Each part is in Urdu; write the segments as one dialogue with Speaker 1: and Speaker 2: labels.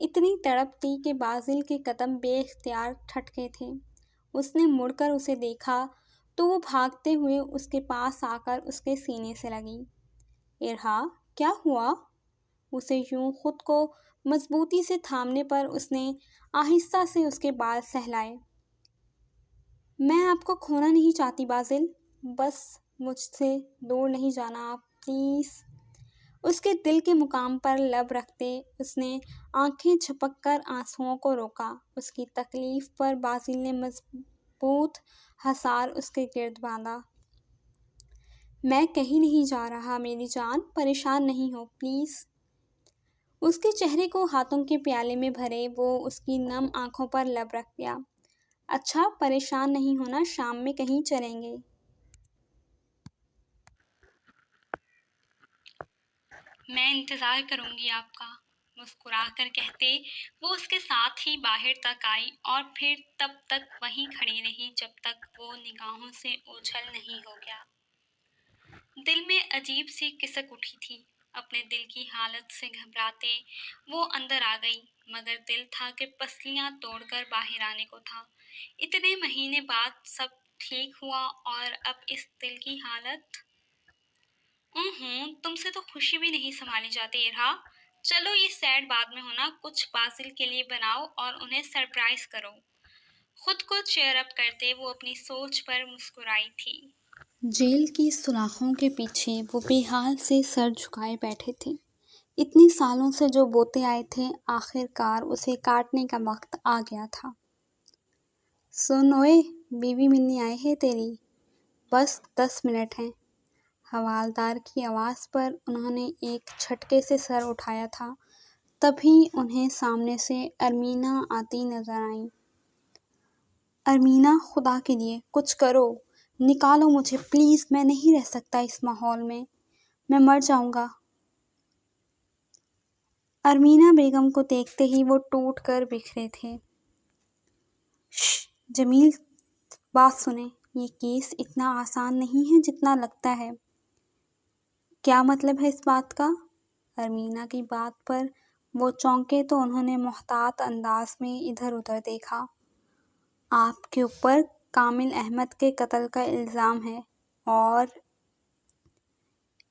Speaker 1: اتنی تڑپ تھی کہ بازل کے قدم بے اختیار ٹھٹکے تھے۔ اس نے مڑ کر اسے دیکھا تو وہ بھاگتے ہوئے اس کے پاس آ کر اس کے سینے سے لگی۔ ارحا، کیا ہوا؟ اسے یوں خود کو مضبوطی سے تھامنے پر اس نے آہستہ سے اس کے بال سہلائے۔ میں آپ کو کھونا نہیں چاہتی بازل، بس مجھ سے دور نہیں جانا آپ، پلیز۔ اس کے دل کے مقام پر لب رکھتے اس نے آنکھیں جھپک کر آنسوؤں کو روکا۔ اس کی تکلیف پر بازل نے مضبوط حصار اس کے گرد باندھا۔ میں کہیں نہیں جا رہا میری جان، پریشان نہیں ہو پلیز۔ اس کے چہرے کو ہاتھوں کے پیالے میں بھرے وہ اس کی نم آنکھوں پر لب رکھ دیا۔ اچھا، پریشان نہیں ہونا، شام میں کہیں چلیں گے۔ میں انتظار کروں گی آپ کا، مسکرا کر کہتے وہ اس کے ساتھ ہی باہر تک آئی اور پھر تب تک وہیں کھڑی رہی جب تک وہ نگاہوں سے اوجھل نہیں ہو گیا۔ دل میں عجیب سی کسک اٹھی تھی۔ اپنے دل کی حالت سے گھبراتے وہ اندر آ گئی، مگر دل تھا کہ پسلیاں توڑ کر باہر آنے کو تھا۔ اتنے مہینے بعد سب ٹھیک ہوا اور اب اس دل کی حالت۔ تم سے تو خوشی بھی نہیں سنبھالی جاتی ارحا۔ چلو یہ سیڈ بعد میں ہونا، کچھ بازل کے لیے بناؤ اور انہیں سرپرائز کرو۔ خود کو چیئر اپ کرتے وہ اپنی سوچ پر مسکرائی تھی۔ جیل کی سلاخوں کے پیچھے وہ بے حال سے سر جھکائے بیٹھے تھے۔ اتنے سالوں سے جو بوتے آئے تھے آخر کار اسے کاٹنے کا وقت آ گیا تھا۔ سن اوئے، بیوی ملنے آئے ہیں تیری، بس 10 منٹ ہیں۔ حوالدار کی آواز پر انہوں نے ایک جھٹکے سے سر اٹھایا تھا، تبھی انہیں سامنے سے ارمینا آتی نظر آئیں۔ ارمینا، خدا کے لیے کچھ کرو، نکالو مجھے پلیز، میں نہیں رہ سکتا اس ماحول میں مر جاؤں گا۔ ارمینا بیگم کو دیکھتے ہی وہ ٹوٹ کر بکھرے تھے۔ جمیل، بات سنیں، یہ کیس اتنا آسان نہیں ہے جتنا لگتا ہے۔ کیا مطلب ہے اس بات کا؟ ارمینا کی بات پر وہ چونکے تو انہوں نے محتاط انداز میں ادھر ادھر دیکھا۔ آپ کے اوپر کامل احمد کے قتل کا الزام ہے اور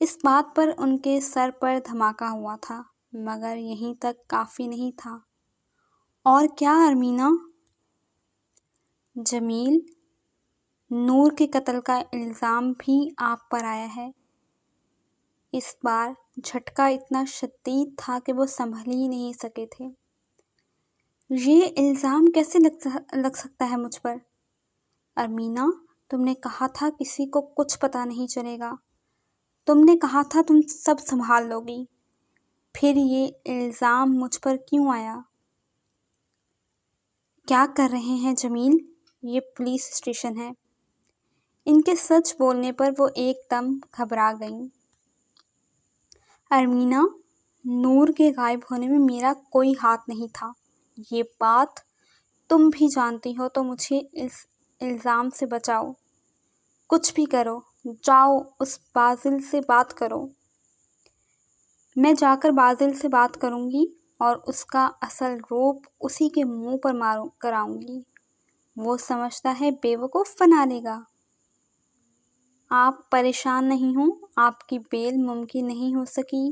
Speaker 1: اس بات پر ان کے سر پر دھماکہ ہوا تھا، مگر یہیں تک کافی نہیں تھا۔ اور کیا ارمینا؟ جمیل، نور کے قتل کا الزام بھی آپ پر آیا ہے۔ اس بار جھٹکا اتنا شدید تھا کہ وہ سنبھل ہی نہیں سکے تھے۔ یہ الزام کیسے لگ سکتا ہے مجھ پر؟ ارمینا، تم نے کہا تھا کسی کو کچھ پتہ نہیں چلے گا، تم نے کہا تھا تم سب سنبھال لو گی، پھر یہ الزام مجھ پر کیوں آیا؟ کیا کر رہے ہیں جمیل؟ یہ پولیس اسٹیشن ہے۔ ان کے سچ بولنے پر وہ ایک دم گھبرا گئیں۔ ارمینا، نور کے غائب ہونے میں میرا کوئی ہاتھ نہیں تھا، یہ بات تم بھی جانتی ہو، تو مجھے اس الزام سے بچاؤ۔ کچھ بھی کرو، جاؤ اس بازل سے بات کرو۔ میں جا کر بازل سے بات کروں گی اور اس کا اصل روپ اسی کے منہ پر کراؤں گی۔ وہ سمجھتا ہے بیوقوف بنا لے گا۔ آپ پریشان نہیں ہوں، آپ کی بیل ممکن نہیں ہو سکی،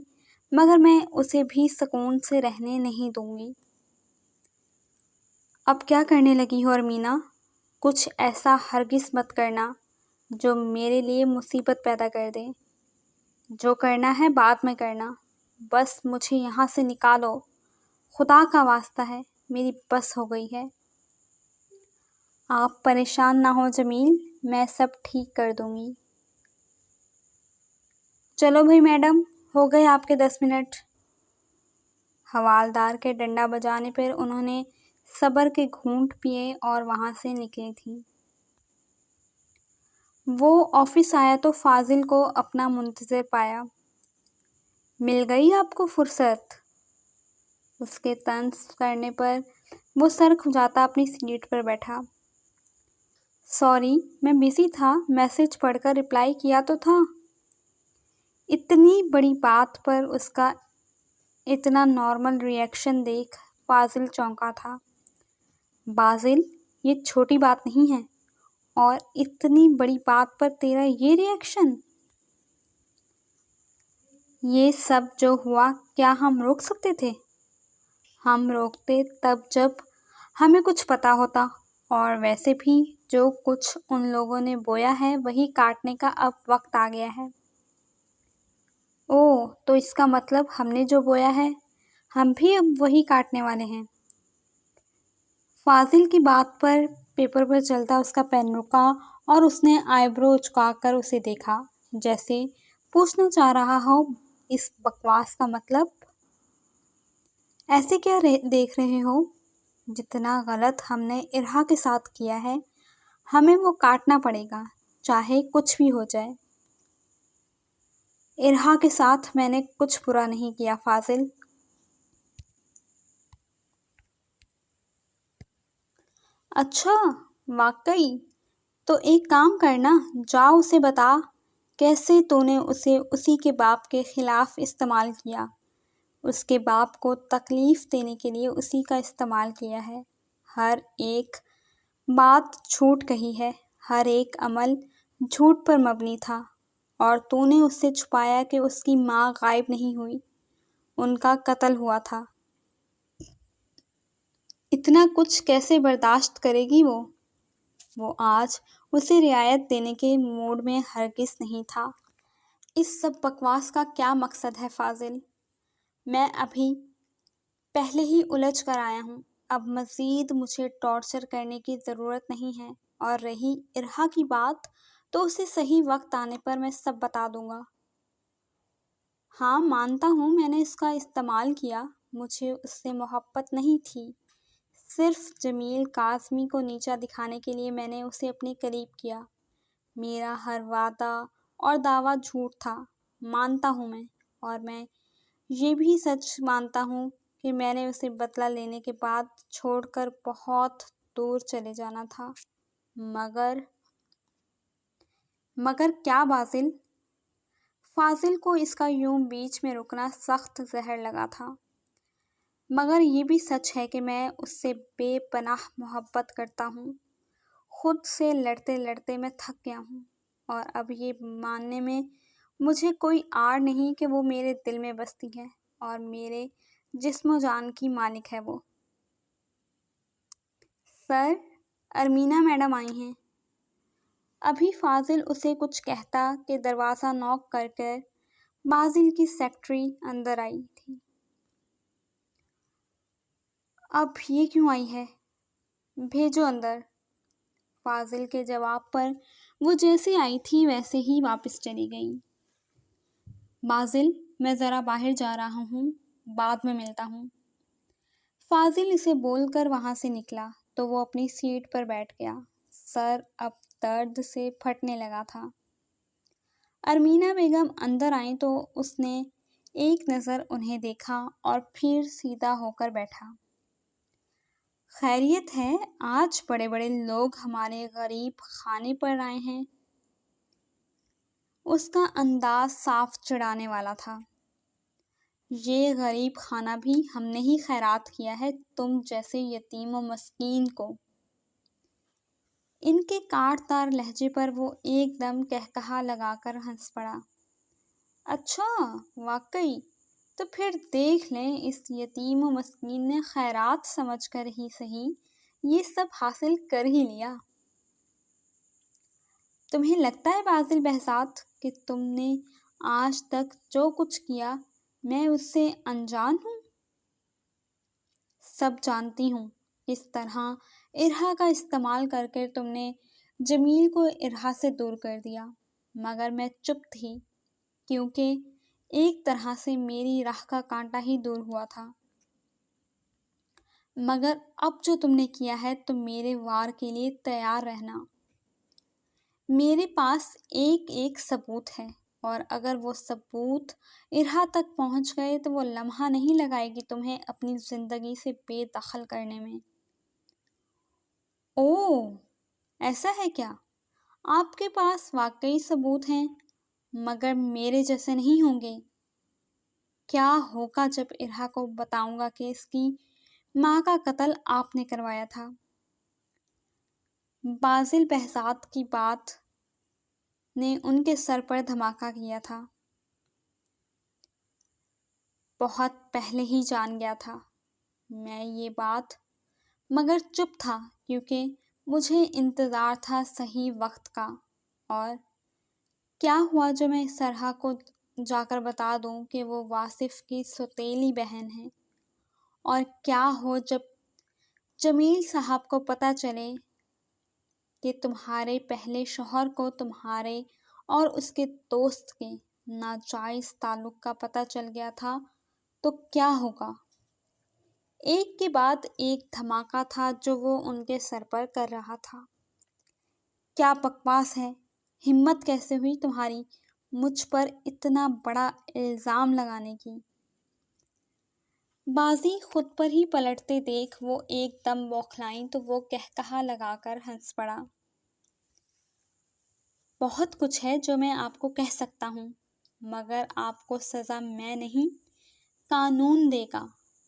Speaker 1: مگر میں اسے بھی سکون سے رہنے نہیں دوں گی۔ اب کیا کرنے لگی ہو ارمینا؟ کچھ ایسا ہرگز مت کرنا جو میرے لیے مصیبت پیدا کر دے۔ جو کرنا ہے بعد میں کرنا، بس مجھے یہاں سے نکالو، خدا کا واسطہ ہے، میری بس ہو گئی ہے۔ آپ پریشان نہ ہو جمیل، میں سب ٹھیک کر دوں گی۔ چلو بھائی میڈم، ہو گئے آپ کے 10 منٹ۔ حوالدار کے ڈنڈا بجانے پر انہوں نے صبر کے گھونٹ پیے اور وہاں سے نکلی تھیں۔ وہ آفس آیا تو فاضل کو اپنا منتظر پایا۔ مل گئی آپ کو فرصت؟ اس کے طنز کرنے پر وہ سر کھنجاتا اپنی سیٹ پر بیٹھا۔ سوری، میں بزی تھا، میسج پڑھ کر رپلائی کیا تو تھا۔ اتنی بڑی بات پر اس کا اتنا نارمل ری ایکشن دیکھ فاضل چونکا تھا۔ بازل، یہ چھوٹی بات نہیں ہے، اور اتنی بڑی بات پر تیرا یہ ری ایکشن۔ یہ سب جو ہوا کیا ہم روک سکتے تھے؟ ہم روکتے تب جب ہمیں کچھ پتا ہوتا، اور ویسے بھی جو کچھ ان لوگوں نے بویا ہے وہی کاٹنے کا اب وقت آ گیا ہے۔ اوہ، تو اس کا مطلب ہم نے جو بویا ہے ہم بھی اب وہی کاٹنے والے ہیں۔ فاضل کی بات پر پیپر پر چلتا اس کا پین رکا اور اس نے آئی برو اچکا کر اسے دیکھا، جیسے پوچھنا چاہ رہا ہو اس بکواس کا مطلب۔ ایسے کیا دیکھ رہے ہو؟ جتنا غلط ہم نے ارہا کے ساتھ کیا ہے ہمیں وہ کاٹنا پڑے گا، چاہے کچھ بھی ہو جائے۔ ارہا کے ساتھ میں نے کچھ برا نہیں کیا فاضل۔ اچھا، واقعی؟ تو ایک کام کرنا، جا اسے بتا کیسے تو نے اسے اسی کے باپ کے خلاف استعمال کیا، اس کے باپ کو تکلیف دینے کے لیے اسی کا استعمال کیا ہے، ہر ایک بات جھوٹ کہی ہے، ہر ایک عمل جھوٹ پر مبنی تھا، اور تو نے اس سے چھپایا کہ اس کی ماں غائب نہیں ہوئی، ان کا قتل ہوا تھا۔ اتنا کچھ کیسے برداشت کرے گی وہ آج اسے رعایت دینے کے موڈ میں ہرگز نہیں تھا۔ اس سب بکواس کا کیا مقصد ہے فاضل؟ میں ابھی پہلے ہی الجھ کر آیا ہوں، اب مزید مجھے ٹارچر کرنے کی ضرورت نہیں ہے، اور رہی ارہا کی بات تو اسے صحیح وقت آنے پر میں سب بتا دوں گا۔ ہاں، مانتا ہوں میں نے اس کا استعمال کیا، مجھے اس سے محبت نہیں تھی، صرف جمیل کاظمی کو نیچا دکھانے کے لیے میں نے اسے اپنے قریب کیا، میرا ہر وعدہ اور دعویٰ جھوٹ تھا، مانتا ہوں میں، اور میں یہ بھی سچ مانتا ہوں کہ میں نے اسے بدلہ لینے کے بعد چھوڑ کر بہت دور چلے جانا تھا، مگر کیا بازل؟ فاضل کو اس کا یوں بیچ میں رکنا سخت زہر لگا تھا۔ مگر یہ بھی سچ ہے کہ میں اس سے بے پناہ محبت کرتا ہوں، خود سے لڑتے لڑتے میں تھک گیا ہوں، اور اب یہ ماننے میں مجھے کوئی آڑ نہیں کہ وہ میرے دل میں بستی ہے، اور میرے جسم و جان کی مالک ہے وہ۔ سر، ارمینا میڈم آئی ہیں۔ ابھی فاضل اسے کچھ کہتا کہ دروازہ نوک کر کر بازل کی سیکرٹری اندر آئی تھی۔ اب یہ کیوں آئی ہے؟ بھیجو اندر۔ فاضل کے جواب پر وہ جیسے آئی تھی ویسے ہی واپس چلی گئی۔ بازل، میں ذرا باہر جا رہا ہوں، بعد میں ملتا ہوں۔ فاضل اسے بول کر وہاں سے نکلا تو وہ اپنی سیٹ پر بیٹھ گیا، سر اب درد سے پھٹنے لگا تھا۔ ارمینا بیگم اندر آئیں تو اس نے ایک نظر انہیں دیکھا اور پھر سیدھا ہو کر بیٹھا۔ خیریت ہے؟ آج بڑے بڑے لوگ ہمارے غریب خانے پر آئے ہیں۔ اس کا انداز صاف چڑھانے والا تھا۔ یہ غریب خانہ بھی ہم نے ہی خیرات کیا ہے تم جیسے یتیم و مسکین کو۔ ان کے کاٹ تار لہجے پر وہ ایک دم قہقہا لگا کر ہنس پڑا۔ اچھا، واقعی؟ تو پھر دیکھ لیں، اس یتیم و مسکین نے خیرات سمجھ کر ہی صحیح یہ سب حاصل کر ہی لیا۔ تمہیں لگتا ہے بازل بہزاد کہ تم نے آج تک جو کچھ کیا میں اس سے انجان ہوں؟ سب جانتی ہوں، اس طرح ارہا کا استعمال کر کے تم نے جمیل کو ارہا سے دور کر دیا، مگر میں چپ تھی کیونکہ ایک طرح سے میری راہ کا کانٹا ہی دور ہوا تھا۔ مگر اب جو تم نے کیا ہے تو میرے وار کے لیے تیار رہنا۔ میرے پاس ایک ایک ثبوت ہے، اور اگر وہ ثبوت ارہا تک پہنچ گئے تو وہ لمحہ نہیں لگائے گی تمہیں اپنی زندگی سے بے دخل کرنے میں۔ اوہ، ایسا ہے کیا؟ آپ کے پاس واقعی ثبوت ہیں، مگر میرے جیسے نہیں ہوں گے۔ کیا ہوگا جب ارہا کو بتاؤں گا کہ اس کی ماں کا قتل آپ نے کروایا تھا۔ بازل بہزاد کی بات نے ان کے سر پر دھماکہ کیا تھا۔ بہت پہلے ہی جان گیا تھا میں یہ بات، مگر چپ تھا کیونکہ مجھے انتظار تھا صحیح وقت کا۔ اور کیا ہوا جو میں سرحا کو جا کر بتا دوں کہ وہ واصف کی سوتیلی بہن ہے؟ اور کیا ہو جب جمیل صاحب کو پتہ چلے کہ تمہارے پہلے شوہر کو تمہارے اور اس کے دوست کے ناجائز تعلق کا پتہ چل گیا تھا تو کیا ہوگا؟ ایک کے بعد ایک دھماکہ تھا جو وہ ان کے سر پر کر رہا تھا۔ کیا بکواس ہے، ہمت کیسے ہوئی تمہاری مجھ پر اتنا بڑا الزام لگانے کی؟ بازی خود پر ہی پلٹتے دیکھ وہ ایک دم بوکھلائیں تو وہ قہقہا لگا کر ہنس پڑا۔ بہت کچھ ہے جو میں آپ کو کہہ سکتا ہوں، مگر آپ کو سزا میں نہیں قانون دے گا۔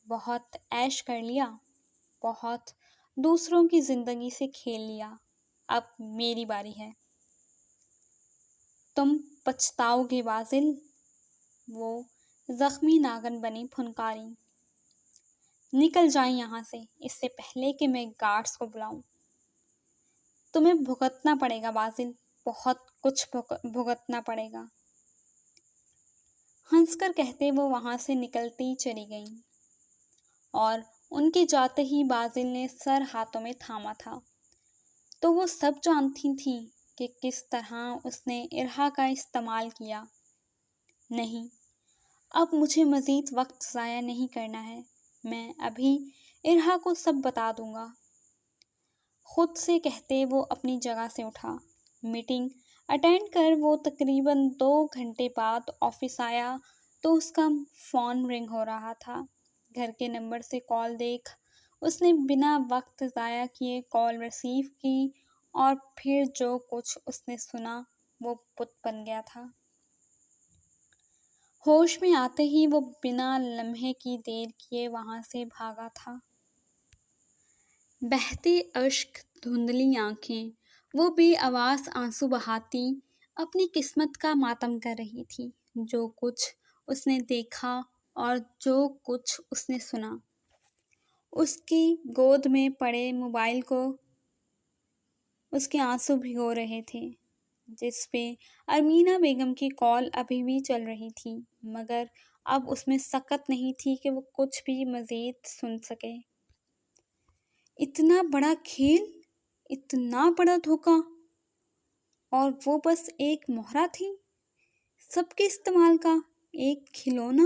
Speaker 1: بہت عیش کر لیا، بہت دوسروں کی زندگی سے کھیل لیا، اب میری باری ہے۔ تم پچھتاؤ گے بازل، وہ زخمی ناگن بنی پھنکاری۔ نکل جائیں یہاں سے اس سے پہلے کہ میں گارڈز کو بلاؤں۔ تمہیں بھگتنا پڑے گا بازل، بہت کچھ بھگتنا پڑے گا۔ ہنس کر کہتے وہ وہاں سے نکلتی چلی گئیں اور ان کے جاتے ہی بازل نے سر ہاتھوں میں تھاما تھا۔ تو وہ سب جانتی تھیں کہ کس طرح اس نے ارہا کا استعمال کیا۔ نہیں، اب مجھے مزید وقت ضائع نہیں کرنا ہے، میں ابھی ارہا کو سب بتا دوں گا۔ خود سے کہتے وہ اپنی جگہ سے اٹھا۔ میٹنگ اٹینڈ کر وہ تقریباً 2 گھنٹے بعد آفس آیا تو اس کا فون رنگ ہو رہا تھا۔ گھر کے نمبر سے کال دیکھ اس نے بنا وقت ضائع کیے کال ریسیو کی اور پھر جو کچھ اس نے سنا وہ بت بن گیا تھا۔ ہوش میں آتے ہی وہ بنا لمحے کی دیر کیے وہاں سے بھاگا تھا۔ بہتے اشک، دھندلی آنکھیں، وہ بے آواز آنسو بہاتی اپنی قسمت کا ماتم کر رہی تھی۔ جو کچھ اس نے دیکھا اور جو کچھ اس نے سنا، اس کی گود میں پڑے موبائل کو اس کے آنسو بھگو رہے تھے، جس پہ ارمینہ بیگم کی کال ابھی بھی چل رہی تھی، مگر اب اس میں سکت نہیں تھی کہ وہ کچھ بھی مزید سن سکے۔ اتنا بڑا کھیل، اتنا بڑا دھوکہ، اور وہ بس ایک مہرہ تھی، سب کے استعمال کا ایک کھلونا۔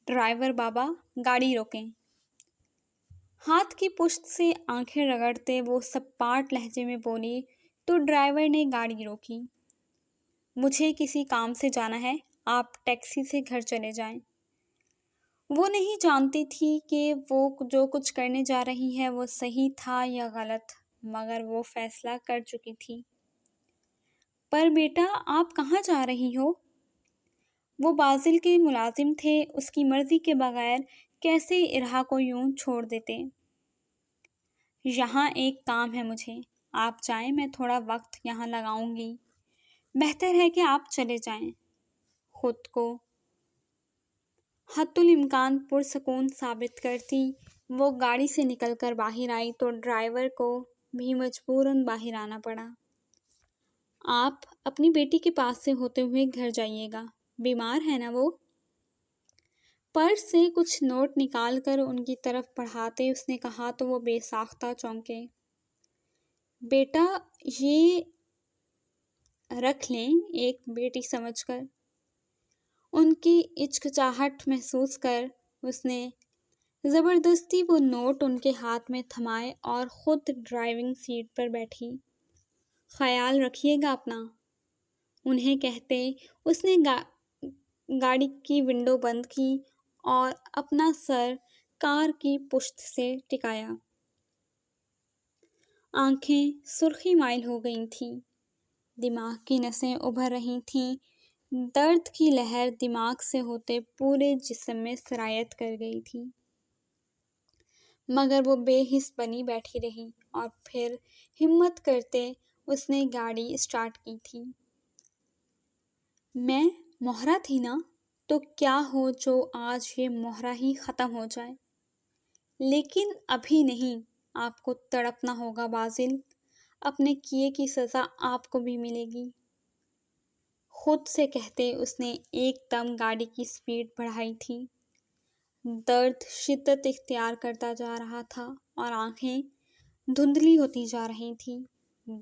Speaker 1: ڈرائیور بابا، گاڑی روکیں۔ ہاتھ کی پشت سے آنکھیں رگڑتے وہ سپاٹ لہجے میں بولی تو ڈرائیور نے گاڑی روکی۔ مجھے کسی کام سے جانا ہے، آپ ٹیکسی سے گھر چلے جائیں۔ وہ نہیں جانتی تھی کہ وہ جو کچھ کرنے جا رہی ہے وہ صحیح تھا یا غلط، مگر وہ فیصلہ کر چکی تھی۔ پر بیٹا، آپ کہاں جا رہی ہو؟ وہ بازل کے ملازم تھے، اس کی مرضی کے بغیر کیسے ارہا کو یوں چھوڑ دیتے؟ یہاں ایک کام ہے مجھے، آپ جائیں، میں تھوڑا وقت یہاں لگاؤں گی۔ بہتر ہے کہ آپ چلے جائیں۔ خود کو حتی الامکان پرسکون ثابت کرتی وہ گاڑی سے نکل کر باہر آئی تو ڈرائیور کو بھی مجبوراً باہر آنا پڑا۔ آپ اپنی بیٹی کے پاس سے ہوتے ہوئے گھر جائیے گا، بیمار ہے نا وہ؟ پرس سے کچھ نوٹ نکال کر ان کی طرف بڑھاتے اس نے کہا تو وہ بے ساختہ چونکے۔ بیٹا، یہ رکھ لیں، ایک بیٹی سمجھ کر۔ ان کی ہچکچاہٹ محسوس کر اس نے زبردستی وہ نوٹ ان کے ہاتھ میں تھمائے اور خود ڈرائیونگ سیٹ پر بیٹھی۔ خیال رکھیے گا اپنا، انہیں کہتے اس نے گاڑی کی ونڈو بند کی اور اپنا سر کار کی پشت سے ٹکایا۔ آنکھیں سرخی مائل ہو گئی تھیں، دماغ کی نسیں ابھر رہی تھیں، درد کی لہر دماغ سے ہوتے پورے جسم میں سرایت کر گئی تھی۔ مگر وہ بے حس بنی بیٹھی رہی اور پھر ہمت کرتے اس نے گاڑی اسٹارٹ کی تھی۔ میں مہرہ تھی نا، تو کیا ہو جو آج یہ مہرہ ہی ختم ہو جائے، لیکن ابھی نہیں، آپ کو تڑپنا ہوگا بازل، اپنے کیے کی سزا آپ کو بھی ملے گی۔ خود سے کہتے اس نے ایک دم گاڑی کی سپیڈ بڑھائی تھی۔ درد شدت اختیار کرتا جا رہا تھا اور آنکھیں دھندلی ہوتی جا رہی تھیں۔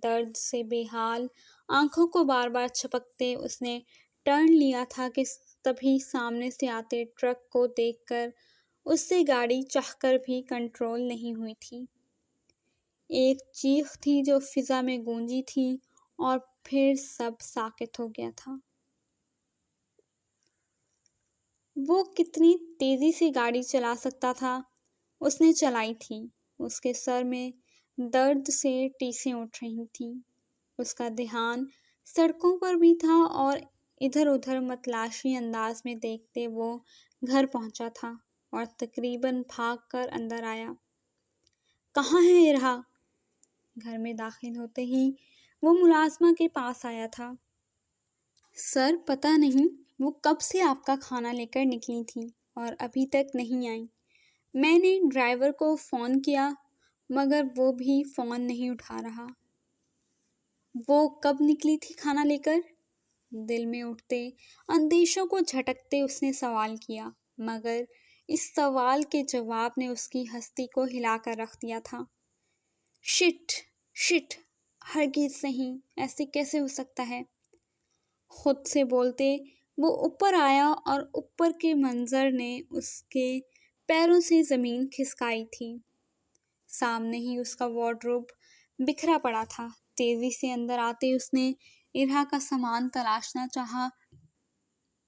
Speaker 1: درد سے بے حال آنکھوں کو بار بار چھپکتے اس نے ٹرن لیا تھا کہ تبھی سامنے سے آتے ٹرک کو دیکھ کر اس سے گاڑی چاہ کر بھی کنٹرول نہیں ہوئی تھی۔ ایک چیخ تھی جو فضا میں گونجی تھی اور پھر سب ساکت ہو گیا تھا۔ وہ کتنی تیزی سے گاڑی چلا سکتا تھا، اس نے چلائی تھی۔ اس کے سر میں درد سے ٹیسیں اٹھ رہی تھیں۔ اس کا دھیان سڑکوں پر بھی تھا اور ادھر ادھر متلاشی انداز میں دیکھتے وہ گھر پہنچا تھا اور تقریباً بھاگ کر اندر آیا۔ کہاں ہے ارہا؟ گھر میں داخل ہوتے ہی وہ ملازمہ کے پاس آیا تھا۔ سر پتہ نہیں وہ کب سے آپ کا کھانا لے کر نکلی تھی اور ابھی تک نہیں آئی۔ میں نے ڈرائیور کو فون کیا مگر وہ بھی فون نہیں اٹھا رہا۔ وہ کب نکلی تھی کھانا لے کر؟ دل میں اٹھتے اندیشوں کو جھٹکتے اس نے سوال کیا، مگر اس سوال کے جواب نے اس کی ہستی کو ہلا کر رکھ دیا تھا۔ شٹ، ہرگز نہیں، ایسے کیسے ہو سکتا ہے؟ خود سے بولتے وہ اوپر آیا اور اوپر کے منظر نے اس کے پیروں سے زمین کھسکائی تھی۔ سامنے ہی اس کا وارڈروب بکھرا پڑا تھا۔ تیزی سے اندر آتے اس نے ارہا کا سامان تلاشنا چاہا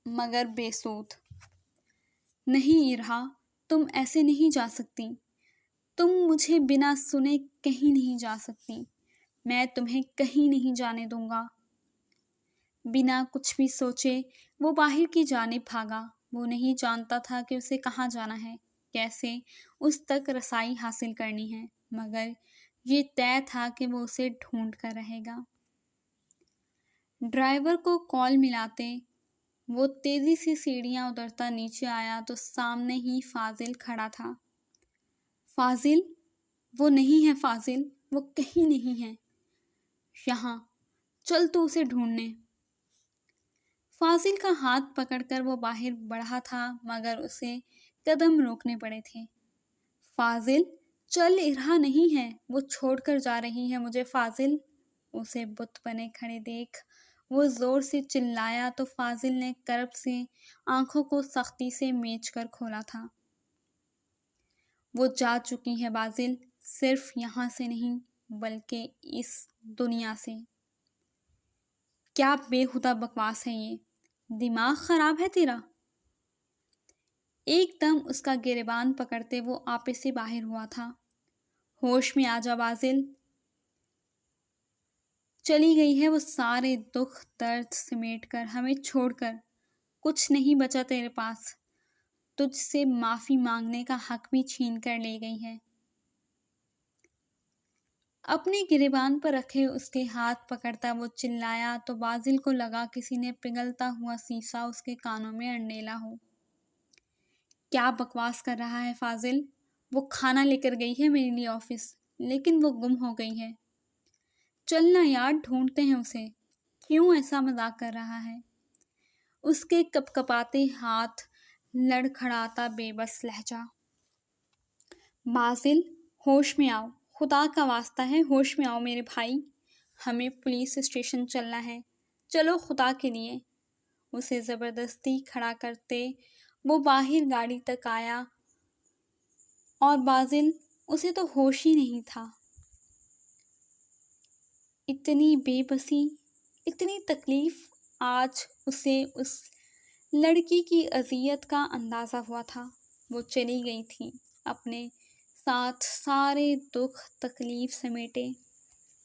Speaker 1: مگر بے سود۔ نہیں ارہا، تم ایسے نہیں جا سکتی، تم مجھے بنا سنے کہیں نہیں جا سکتی، میں تمہیں کہیں نہیں جانے دوں گا۔ بنا کچھ بھی سوچے وہ باہر کی جانب بھاگا۔ وہ نہیں جانتا تھا کہ اسے کہاں جانا ہے، کیسے اس تک رسائی حاصل کرنی ہے، مگر یہ طے تھا کہ وہ اسے ڈھونڈ کر رہے گا۔ ڈرائیور کو کال ملاتے وہ تیزی سے سیڑھیاں اترتا نیچے آیا تو سامنے ہی فاضل کھڑا تھا۔ فاضل؟ وہ نہیں ہے فاضل، وہ کہیں نہیں ہے یہاں، چل تو اسے ڈھونڈنے۔ فاضل کا ہاتھ پکڑ کر وہ باہر بڑھا تھا مگر اسے قدم روکنے پڑے تھے۔ فاضل چل، ارہا نہیں ہے، وہ چھوڑ کر جا رہی ہے مجھے فاضل۔ اسے بت بنے کھڑے دیکھ وہ زور سے چلایا تو فاضل نے کرب سے آنکھوں کو سختی سے میچ کر کھولا تھا۔ وہ جا چکی ہے بازل، صرف یہاں سے نہیں بلکہ اس دنیا سے۔ کیا بے ہودہ بکواس ہے یہ، دماغ خراب ہے تیرا؟ ایک دم اس کا گریبان پکڑتے وہ آپے سے باہر ہوا تھا۔ ہوش میں آ جا بازل۔ چلی گئی ہے وہ سارے دکھ درد سمیٹ کر ہمیں چھوڑ کر، کچھ نہیں بچا تیرے پاس، تجھ سے معافی مانگنے کا حق بھی چھین کر لے گئی ہے۔ اپنے گریبان پر رکھے اس کے ہاتھ پکڑتا وہ چلایا تو بازل کو لگا کسی نے پگھلتا ہوا سیسا اس کے کانوں میں انڈیلا ہو۔ کیا بکواس کر رہا ہے فاضل؟ وہ کھانا لے کر گئی ہے میرے لیے آفس، لیکن وہ گم ہو گئی ہے۔ چلنا یار، ڈھونڈتے ہیں اسے۔ کیوں ایسا مذاق کر رہا ہے؟ اس کے کپ کپاتے ہاتھ، لڑکھڑاتا بے بس لہجہ۔ بازل، ہوش میں آؤ، خدا کا واسطہ ہے ہوش میں آؤ میرے بھائی، ہمیں پولیس اسٹیشن چلنا ہے، چلو خدا کے لیے۔ اسے زبردستی کھڑا کرتے وہ باہر گاڑی تک آیا اور بازل، اسے تو ہوش ہی نہیں تھا۔ اتنی بے بسی، اتنی تکلیف، آج اسے اس لڑکی کی اذیت کا اندازہ ہوا تھا۔ وہ چلی گئی تھی اپنے ساتھ سارے دکھ تکلیف سمیٹے۔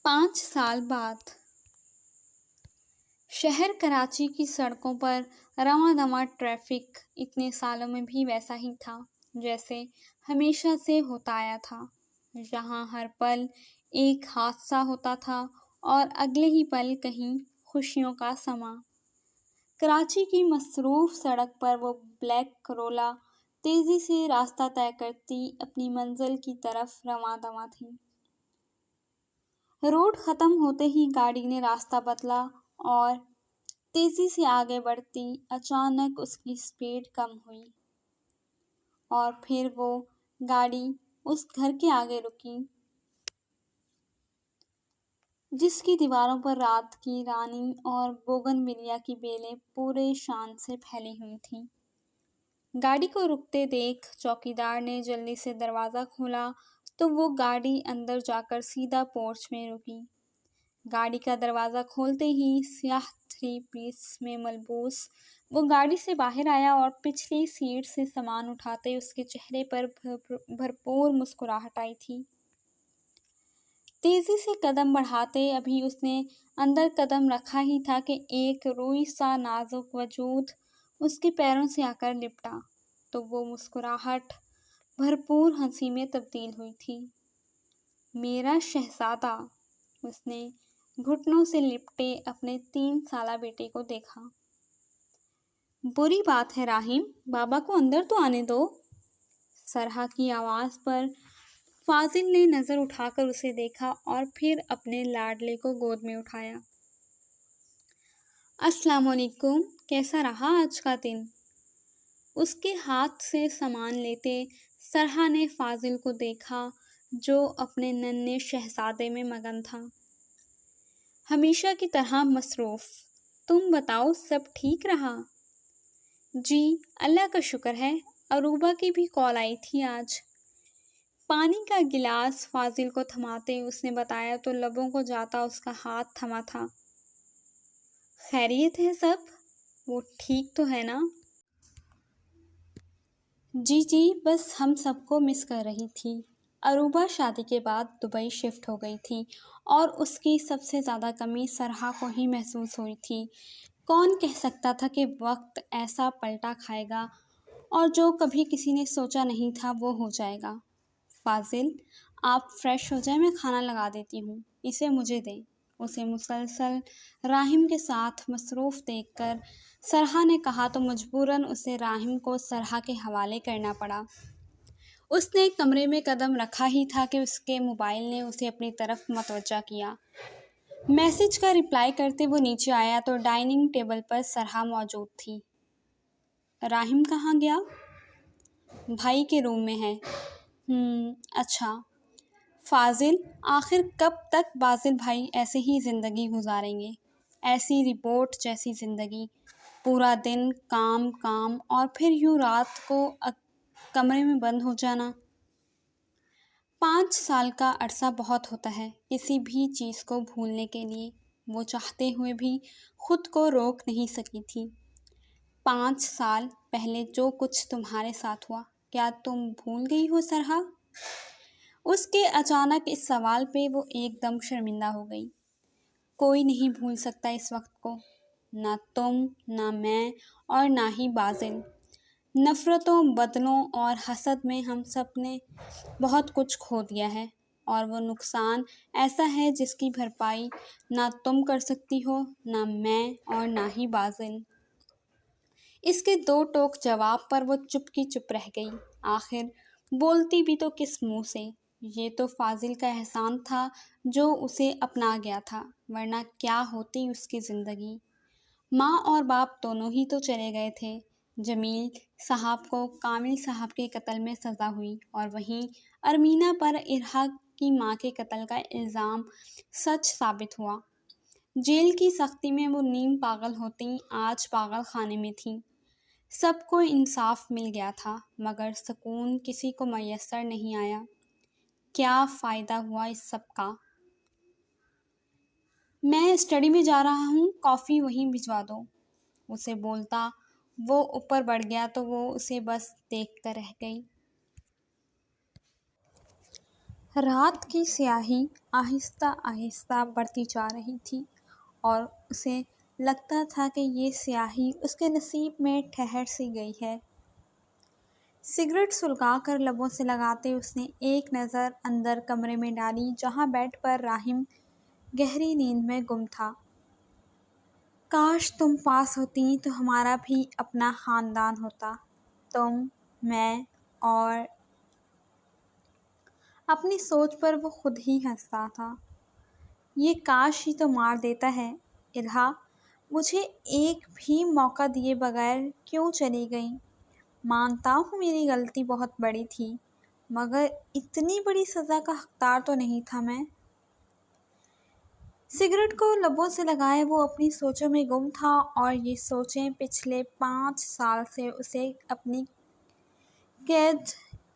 Speaker 1: 5 سال بعد شہر کراچی کی سڑکوں پر رواں دواں ٹریفک اتنے سالوں میں بھی ویسا ہی تھا جیسے ہمیشہ سے ہوتا آیا تھا، جہاں ہر پل ایک حادثہ ہوتا تھا اور اگلے ہی پل کہیں خوشیوں کا سما۔ کراچی کی مصروف سڑک پر وہ بلیک کرولا تیزی سے راستہ طے کرتی اپنی منزل کی طرف رواں دواں تھی۔ روڈ ختم ہوتے ہی گاڑی نے راستہ بدلا اور تیزی سے آگے بڑھتی اچانک اس کی سپیڈ کم ہوئی اور پھر وہ گاڑی اس گھر کے آگے رکی جس کی دیواروں پر رات کی رانی اور بوگن ویلیا کی بیلیں پورے شان سے پھیلی ہوئی تھیں۔ گاڑی کو رکتے دیکھ چوکیدار نے جلدی سے دروازہ کھولا تو وہ گاڑی اندر جا کر سیدھا پورچ میں رکی۔ گاڑی کا دروازہ کھولتے ہی سیاہ 3 پیس میں ملبوس وہ گاڑی سے باہر آیا اور پچھلی سیٹ سے سامان اٹھاتے اس کے چہرے پر بھرپور مسکراہٹ آئی تھی۔ تیزی سے قدم بڑھاتے ابھی اس نے اندر قدم رکھا ہی تھا کہ ایک روئی سا نازک وجود اس کے پیروں سے آ کر لپٹا تو وہ مسکراہٹ بھرپور ہنسی میں تبدیل ہوئی تھی۔ میرا شہزادہ، اس نے گھٹنوں سے لپٹے اپنے 3 سالہ بیٹے کو دیکھا۔ بری بات ہے راحم، بابا کو اندر تو آنے دو۔ سرحا کی آواز پر فاضل نے نظر اٹھا کر اسے دیکھا اور پھر اپنے لاڈلے کو گود میں اٹھایا۔ السلام علیکم، کیسا رہا آج کا دن؟ اس کے ہاتھ سے سامان لیتے سرحا نے فاضل کو دیکھا جو اپنے ننھے شہزادے میں مگن تھا۔ ہمیشہ کی طرح مصروف، تم بتاؤ سب ٹھیک رہا؟ جی اللہ کا شکر ہے، عروبہ کی بھی کال آئی تھی آج۔ پانی کا گلاس فاضل کو تھماتے اس نے بتایا تو لبوں کو جاتا اس کا ہاتھ تھما تھا۔ خیریت ہے سب؟ وہ ٹھیک تو ہے نا؟ جی بس ہم سب کو مس کر رہی تھی۔ عروبہ شادی کے بعد دبئی شفٹ ہو گئی تھی اور اس کی سب سے زیادہ کمی سرحا کو ہی محسوس ہوئی تھی۔ کون کہہ سکتا تھا کہ وقت ایسا پلٹا کھائے گا اور جو کبھی کسی نے سوچا نہیں تھا وہ ہو جائے گا۔ فاضل، آپ فریش ہو جائیں، میں کھانا لگا دیتی ہوں، اسے مجھے دیں۔ اسے مسلسل راحم کے ساتھ مصروف دیکھ کر سرحا نے کہا تو مجبوراً اسے راحم کو سرحا کے حوالے کرنا پڑا۔ اس نے کمرے میں قدم رکھا ہی تھا کہ اس کے موبائل نے اسے اپنی طرف متوجہ کیا۔ میسج کا رپلائی کرتے وہ نیچے آیا تو ڈائننگ ٹیبل پر سرحا موجود تھی۔ راحم کہاں گیا؟ بھائی کے روم میں ہے۔ اچھا۔ فاضل، آخر کب تک باذل بھائی ایسے ہی زندگی گزاریں گے؟ ایسی رپورٹ جیسی زندگی، پورا دن کام کام اور پھر یوں رات کو کمرے میں بند ہو جانا۔ 5 سال کا عرصہ بہت ہوتا ہے کسی بھی چیز کو بھولنے کے لیے۔ وہ چاہتے ہوئے بھی خود کو روک نہیں سکی تھی۔ 5 سال پہلے جو کچھ تمہارے ساتھ ہوا، کیا تم بھول گئی ہو سرحا؟ اس کے اچانک اس سوال پہ وہ ایک دم شرمندہ ہو گئی۔ کوئی نہیں بھول سکتا اس وقت کو، نہ تم، نہ میں اور نہ ہی باذل۔ نفرتوں، بدلوں اور حسد میں ہم سب نے بہت کچھ کھو دیا ہے اور وہ نقصان ایسا ہے جس کی بھرپائی نہ تم کر سکتی ہو، نہ میں اور نہ ہی باذل۔ اس کے 2 ٹوک جواب پر وہ چپ کی چپ رہ گئی۔ آخر بولتی بھی تو کس منہ سے؟ یہ تو فاضل کا احسان تھا جو اسے اپنا گیا تھا، ورنہ کیا ہوتی اس کی زندگی؟ ماں اور باپ دونوں ہی تو چلے گئے تھے۔ جمیل صاحب کو کامل صاحب کے قتل میں سزا ہوئی اور وہیں ارمینہ پر ارہا کی ماں کے قتل کا الزام سچ ثابت ہوا۔ جیل کی سختی میں وہ نیم پاگل ہوتیں آج پاگل خانے میں تھیں۔ سب کو انصاف مل گیا تھا مگر سکون کسی کو میسر نہیں آیا۔ کیا فائدہ ہوا اس سب کا؟ میں اسٹڈی میں جا رہا ہوں، کافی وہیں بھجوا دو۔ اسے بولتا وہ اوپر بڑھ گیا تو وہ اسے بس دیکھ کر رہ گئی۔ رات کی سیاہی آہستہ آہستہ بڑھتی جا رہی تھی اور اسے لگتا تھا کہ یہ سیاہی اس کے نصیب میں ٹھہر سی گئی ہے۔ سگریٹ سلگا کر لبوں سے لگاتے اس نے ایک نظر اندر کمرے میں ڈالی جہاں بیڈ پر راہم گہری نیند میں گم تھا۔ کاش تم پاس ہوتی تو ہمارا بھی اپنا خاندان ہوتا، تم، میں اور… اپنی سوچ پر وہ خود ہی ہنستا تھا۔ یہ کاش ہی تو مار دیتا ہے۔ الہا مجھے ایک بھی موقع دیے بغیر کیوں چلی گئی؟ مانتا ہوں میری غلطی بہت بڑی تھی، مگر اتنی بڑی سزا کا حقدار تو نہیں تھا میں۔ سگریٹ کو لبوں سے لگائے وہ اپنی سوچوں میں گم تھا، اور یہ سوچیں پچھلے 5 سال سے اسے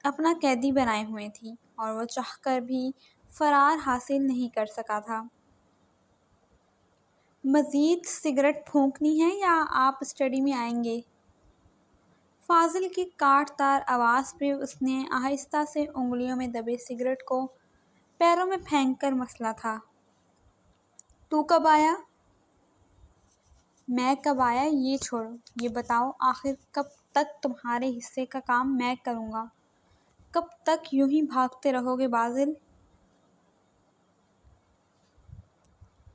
Speaker 1: اپنا قیدی بنائے ہوئے تھی، اور وہ چاہ کر بھی فرار حاصل نہیں کر سکا تھا۔ مزید سگریٹ پھونکنی ہے یا آپ اسٹڈی میں آئیں گے؟ فاضل کی کاٹ تار آواز پہ اس نے آہستہ سے انگلیوں میں دبے سگریٹ کو پیروں میں پھینک کر مسلا تھا۔ تو کب آیا؟ میں کب آیا یہ چھوڑو، یہ بتاؤ آخر کب تک تمہارے حصے کا کام میں کروں گا؟ کب تک یوں ہی بھاگتے رہو گے بازل؟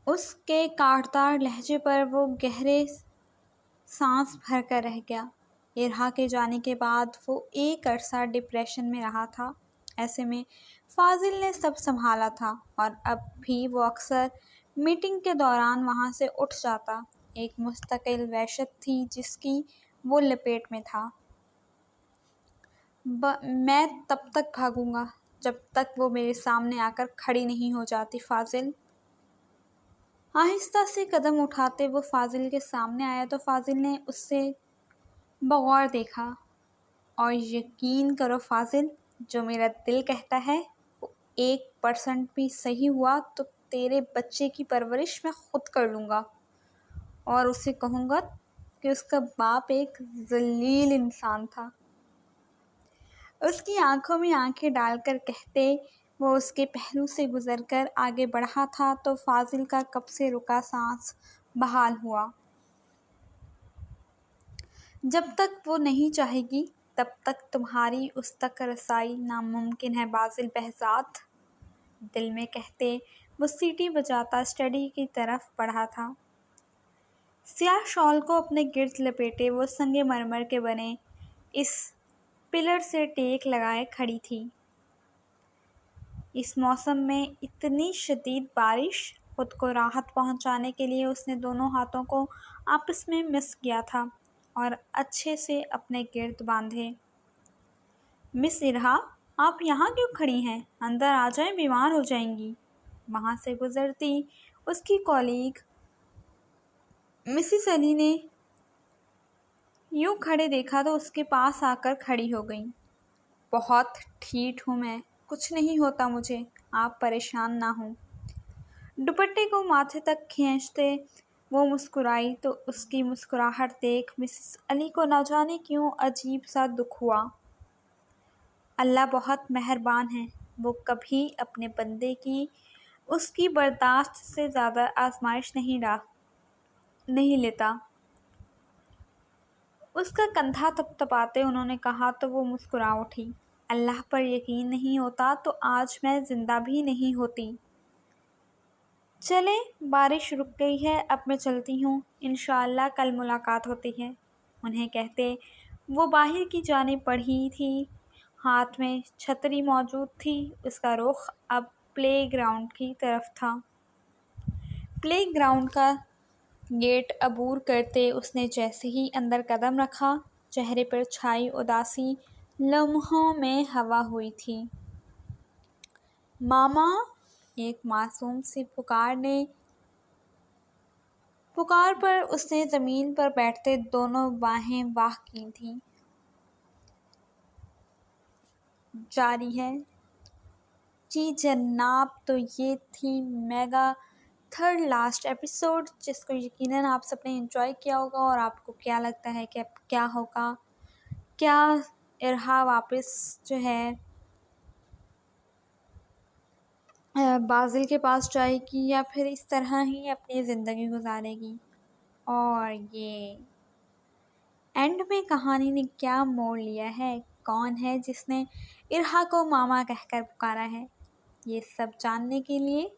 Speaker 1: اس کے کاٹدار لہجے پر وہ گہرے سانس بھر کر رہ گیا۔ ارہا کے جانے کے بعد وہ ایک عرصہ ڈپریشن میں رہا تھا۔ ایسے میں فاضل نے سب سنبھالا تھا، اور اب بھی وہ اکثر میٹنگ کے دوران وہاں سے اٹھ جاتا۔ ایک مستقل وحشت تھی جس کی وہ لپیٹ میں تھا۔ میں تب تک بھاگوں گا جب تک وہ میرے سامنے آ کر کھڑی نہیں ہو جاتی۔ فاضل آہستہ سے قدم اٹھاتے وہ فاضل کے سامنے آیا تو فاضل نے اس سے بغور دیکھا۔ اور یقین کرو فاضل، جو میرا دل کہتا ہے وہ 1% بھی صحیح ہوا تو تیرے بچے کی پرورش میں خود کر لوں گا، اور اسے کہوں گا کہ اس کا باپ ایک ذلیل انسان تھا۔ اس کی آنکھوں میں آنکھیں ڈال کر کہتے وہ اس کے پہلو سے گزر کر آگے بڑھا تھا تو فاضل کا کب سے رکا سانس بحال ہوا۔ جب تک وہ نہیں چاہے گی تب تک تمہاری اس تک رسائی ناممکن ہے بازل بہزاد، دل میں کہتے وہ سیٹی بجاتا اسٹڈی کی طرف بڑھا تھا۔ سیاہ شال کو اپنے گرد لپیٹے وہ سنگ مرمر کے بنے اس پلر سے ٹیک لگائے کھڑی تھی۔ اس موسم میں اتنی شدید بارش، خود کو راحت پہنچانے کے لیے اس نے دونوں ہاتھوں کو آپس میں مس کیا تھا اور اچھے سے اپنے گرد باندھے۔ مس ارہا آپ یہاں کیوں کھڑی ہیں؟ اندر آ جائیں، بیمار ہو جائیں گی۔ وہاں سے گزرتی اس کی کولیگ مسز علی نے یوں کھڑے دیکھا تو اس کے پاس آ کر کھڑی ہو گئیں۔ بہت ٹھیٹ ہوں میں، کچھ نہیں ہوتا مجھے، آپ پریشان نہ ہوں۔ دوپٹے کو ماتھے تک کھینچتے وہ مسکرائی تو اس کی مسکراہٹ دیکھ مسز علی کو نہ جانے کیوں عجیب سا دکھ ہوا۔ اللہ بہت مہربان ہے، وہ کبھی اپنے بندے کی اس کی برداشت سے زیادہ آزمائش نہیں لیتا۔ اس کا کندھا تھپتھپاتے انہوں نے کہا تو وہ مسکرا اٹھی۔ اللہ پر یقین نہیں ہوتا تو آج میں زندہ بھی نہیں ہوتی۔ چلیں بارش رک گئی ہے، اب میں چلتی ہوں، انشاءاللہ کل ملاقات ہوتی ہے۔ انہیں کہتے وہ باہر کی جانب بڑھی تھی، ہاتھ میں چھتری موجود تھی۔ اس کا رخ اب پلے گراؤنڈ کی طرف تھا۔ پلے گراؤنڈ کا گیٹ عبور کرتے اس نے جیسے ہی اندر قدم رکھا، چہرے پر چھائی اداسی لمحوں میں ہوا ہوئی تھی۔ ماما، ایک معصوم سی پکار پر اس نے زمین پر بیٹھتے دونوں باہیں واہ کی تھیں۔ جاری ہے۔ جی جناب، تو یہ تھی میگا تھرڈ لاسٹ ایپیسوڈ، جس کو یقیناً آپ سب نے انجوائے کیا ہوگا۔ اور آپ کو کیا لگتا ہے کہ اب کیا ہوگا؟ کیا ارہا واپس جو ہے بازل کے پاس جائے گی، یا پھر اس طرح ہی اپنی زندگی گزارے گی؟ اور یہ اینڈ میں کہانی نے کیا موڑ لیا ہے، کون ہے جس نے ارہا کو ماما کہہ کر پکارا ہے؟ یہ سب جاننے کے لیے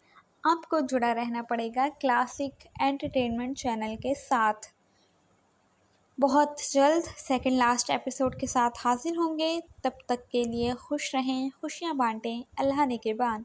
Speaker 1: آپ کو جڑا رہنا پڑے گا کلاسک انٹرٹینمنٹ چینل کے ساتھ۔ بہت جلد سیکنڈ لاسٹ ایپیسوڈ کے ساتھ حاضر ہوں گے، تب تک کے لیے خوش رہیں، خوشیاں بانٹیں، اللہ نگہبان۔